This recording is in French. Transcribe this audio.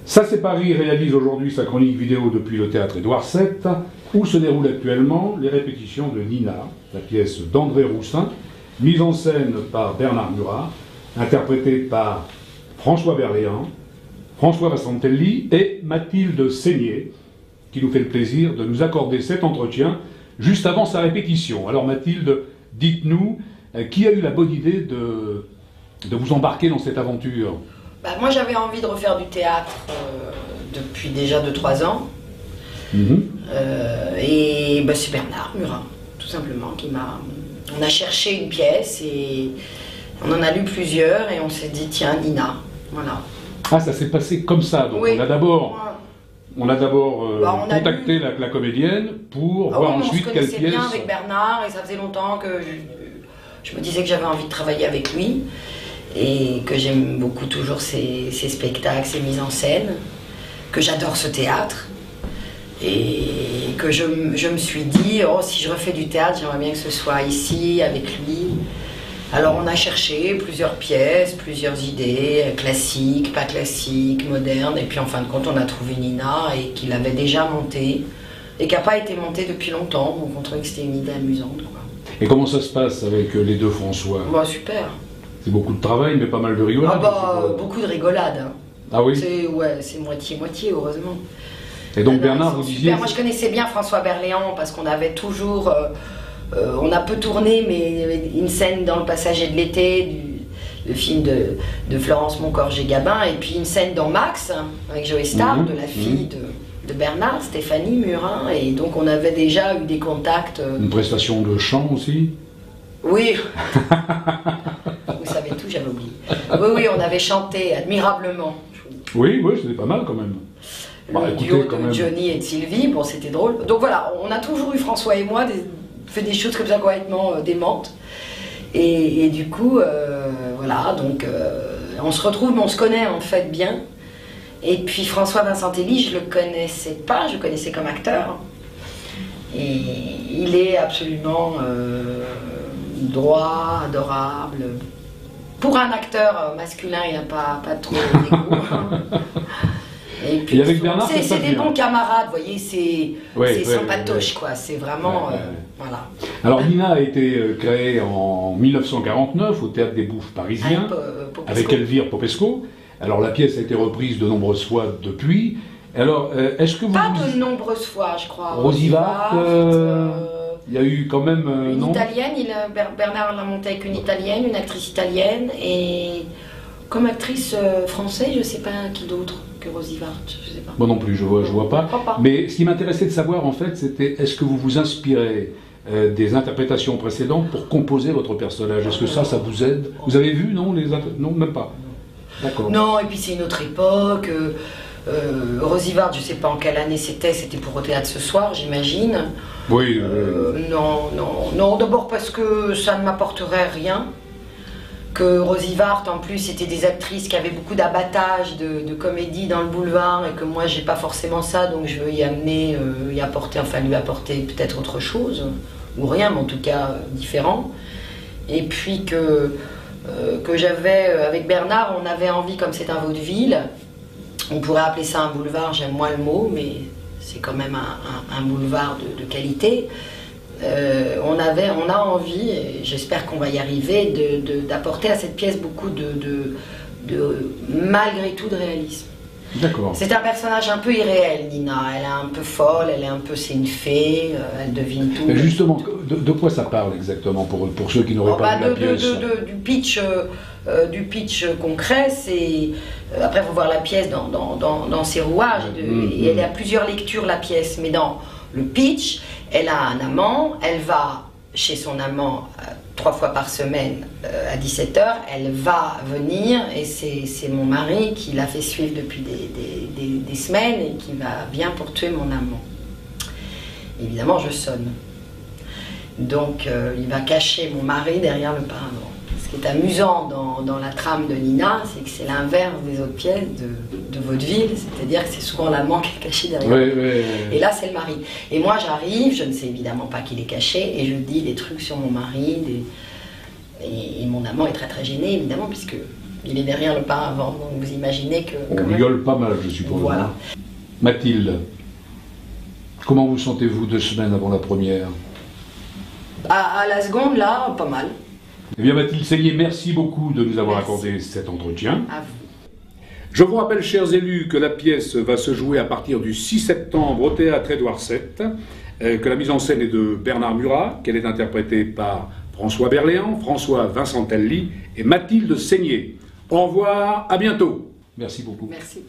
Ça c'est Paris réalise aujourd'hui sa chronique vidéo depuis le théâtre Édouard VII, où se déroulent actuellement les répétitions de Nina, la pièce d'André Roussin, mise en scène par Bernard Murat, interprétée par François Berléand, François Vassantelli et Mathilde Seigné, qui nous fait le plaisir de nous accorder cet entretien juste avant sa répétition. Alors Mathilde, dites-nous, qui a eu la bonne idée de vous embarquer dans cette aventure? Moi j'avais envie de refaire du théâtre depuis déjà 2-3 ans. Et c'est Bernard Murat, tout simplement, qui m'a... On a cherché une pièce et on en a lu plusieurs et on s'est dit tiens, Nina, voilà. Ah, ça s'est passé comme ça, donc oui. On a d'abord contacté la comédienne pour voir ensuite quelle pièce... On se connaissait bien avec Bernard et ça faisait longtemps que je me disais que j'avais envie de travailler avec lui et que j'aime beaucoup toujours ses spectacles, ses mises en scène, que j'adore ce théâtre et que je me suis dit, oh, si je refais du théâtre, j'aimerais bien que ce soit ici, avec lui. Alors on a cherché plusieurs pièces, plusieurs idées, classiques, pas classiques, modernes, et puis en fin de compte on a trouvé Nina et qu'il avait déjà montée et qui n'a pas été montée depuis longtemps, donc on trouvait que c'était une idée amusante, quoi. Et comment ça se passe avec les deux François? Super. C'est beaucoup de travail, mais pas mal de rigolade. Beaucoup de rigolade. Hein. Ah oui? C'est moitié-moitié, heureusement. Et donc Bernard, vous disiez... Moi je connaissais bien François Berléand parce qu'on avait toujours... on a peu tourné, mais une scène dans Le Passager de l'été, le film de Florence Moncorgé-Gabin, et puis une scène dans Max, avec Joey Starr, de la fille de Bernard, Stéphanie Murin, et donc on avait déjà eu des contacts. Une prestation de chant aussi? Oui. Vous savez tout, j'avais oublié. Oui, on avait chanté admirablement. Oui, c'était pas mal quand même. Le duo de Johnny et de Sylvie, bon c'était drôle. Donc voilà, on a toujours eu, François et moi, fait des choses comme ça complètement démentes. Et du coup, voilà, donc on se retrouve, mais on se connaît en fait bien. Et puis François Vassantelli, je le connaissais pas, je le connaissais comme acteur. Et il est absolument droit, adorable. Pour un acteur masculin, il n'a pas trop d'égo. Et puis avec Bernard, c'est des bons camarades, vous voyez, c'est sympatoche, quoi. C'est vraiment... voilà. Alors Nina a été créée en 1949 au Théâtre des Bouffes parisien, avec Elvire Popesco. Alors la pièce a été reprise de nombreuses fois depuis. Alors, est-ce que vous... Pas de nombreuses fois, je crois. Rosivart, il y a eu quand même... une italienne, Bernard l'a montée avec une italienne, une actrice italienne, et comme actrice française, je ne sais pas qui d'autre que Rosivart, je sais pas. Moi non plus, je vois pas. Mais ce qui m'intéressait de savoir, en fait, c'était est-ce que vous vous inspirez des interprétations précédentes pour composer votre personnage? Est-ce que ça vous aide? Vous avez vu, non? Non, même pas. D'accord. Non, et puis c'est une autre époque. Rosivart, je ne sais pas en quelle année c'était pour au théâtre ce soir, j'imagine. Oui. Non, d'abord parce que ça ne m'apporterait rien. Que Rosivart, en plus, c'était des actrices qui avaient beaucoup d'abattage, de comédie dans le boulevard, et que moi, j'ai pas forcément ça, donc je veux y amener, lui apporter peut-être autre chose, ou rien, mais en tout cas différent. Et puis que j'avais, avec Bernard, on avait envie, comme c'est un vaudeville, on pourrait appeler ça un boulevard, j'aime moins le mot, mais c'est quand même un boulevard de qualité. On a envie, et j'espère qu'on va y arriver, d'apporter à cette pièce beaucoup malgré tout de réalisme. D'accord. C'est un personnage un peu irréel, Nina. Elle est un peu folle, c'est une fée, elle devine tout. Mais justement, de quoi ça parle exactement pour ceux qui n'auraient pas vu la pièce? Du pitch concret, c'est... Après, il faut voir la pièce dans ses rouages, et elle a plusieurs lectures, la pièce, mais dans le pitch, elle a un amant, elle va chez son amant 3 fois par semaine à 17 h, elle va venir, et c'est mon mari qui l'a fait suivre depuis des semaines, et qui vient pour tuer mon amant. Évidemment, je sonne. Donc, il va cacher mon mari derrière le paravent. Ce qui est amusant dans la trame de Nina, c'est que c'est l'inverse des autres pièces de vaudeville, c'est-à-dire que c'est souvent l'amant qui est caché derrière. Et là, c'est le mari. Et moi, j'arrive, je ne sais évidemment pas qu'il est caché, et je dis des trucs sur mon mari, et mon amant est très très gêné, évidemment, puisque Il est derrière le paravent, donc vous imaginez que... On rigole pas mal, je suppose. Voilà. Hein. Mathilde, comment vous sentez-vous 2 semaines avant la première? À la seconde, là, pas mal. Eh bien, Mathilde Seigné, merci beaucoup de nous avoir Merci. accordé cet entretien. À vous. Je vous rappelle, chers élus, que la pièce va se jouer à partir du 6 septembre au théâtre Édouard VII, que la mise en scène est de Bernard Murat, qu'elle est interprétée par François Berléand, François Vincentelli et Mathilde Seigné. Au revoir, à bientôt. Merci beaucoup. Merci.